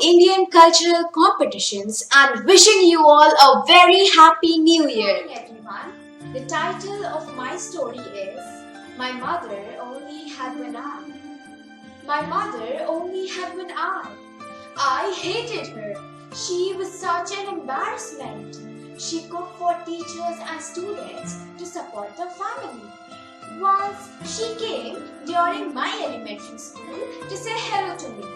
Indian cultural competitions and wishing you all a very happy new year. Good morning, everyone. The title of my story is My Mother Only Had One Eye. My mother only had one eye. I hated her. She was such an embarrassment. She cooked for teachers and students to support the family. Once she came during my elementary school to say hello to me.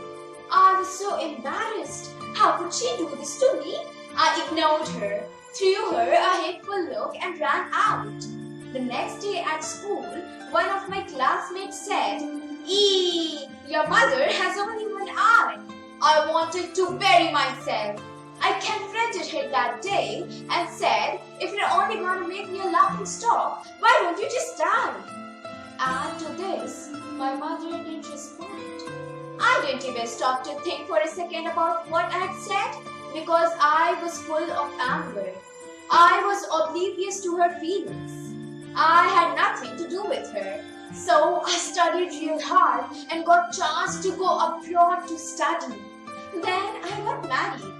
I was so embarrassed. How could she do this to me? I ignored her, threw her a hateful look and ran out. The next day at school, one of my classmates said, "Eee, your mother has only one eye." I wanted to bury myself. I confronted her that day and said, "If you're only going to make me a laughing stock, why don't you just die?" And to this, my mother didn't respond. I didn't even stop to think for a second about what I had said because I was full of anger. I was oblivious to her feelings. I had nothing to do with her. So I studied real hard and got chance to go abroad to study. Then I got married.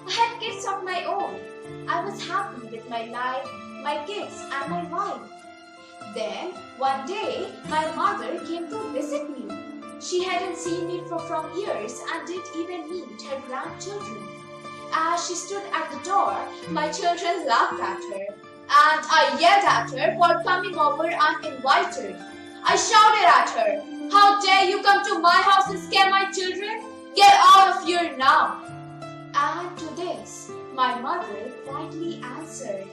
I had kids of my own. I was happy with my life, my kids and my wife. Then one day my mother came to visit me. She hadn't seen me from years and didn't even meet her grandchildren. As she stood at the door, my children laughed at her and I yelled at her for coming over uninvited. I shouted at her, "How dare you come to my house and scare my children? Get out of here now!" And to this, my mother quietly answered,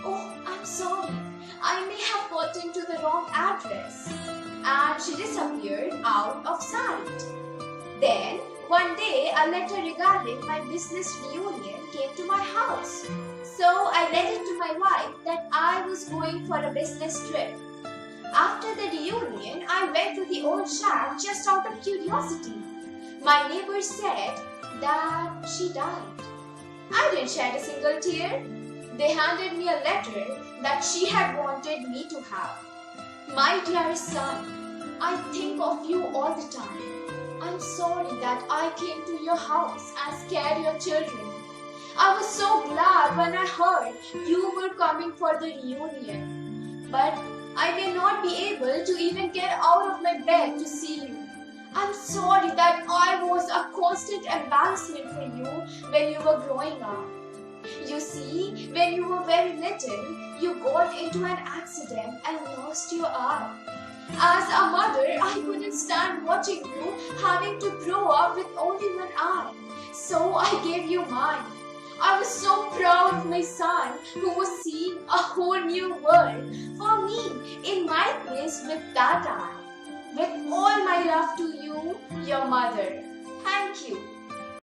"Oh, I'm sorry. I may have gotten to the wrong address." And she disappeared out of sight. Then, one day, a letter regarding my business reunion came to my house. So I read it to my wife that I was going for a business trip. After the reunion, I went to the old shack just out of curiosity. My neighbors said that she died. I didn't shed a single tear. They handed me a letter that she had wanted me to have. "My dearest son, I think of you all the time. I'm sorry that I came to your house and scared your children. I was so glad when I heard you were coming for the reunion. But I may not be able to even get out of my bed to see you. I'm sorry that I was a constant embarrassment for you when you were growing up. You see, when you were very little, you got into an accident and lost your eye. As a mother, I couldn't stand watching you having to grow up with only one eye. So I gave you mine. I was so proud of my son who was seeing a whole new world for me in my place with that eye. With all my love to you, your mother." Thank you.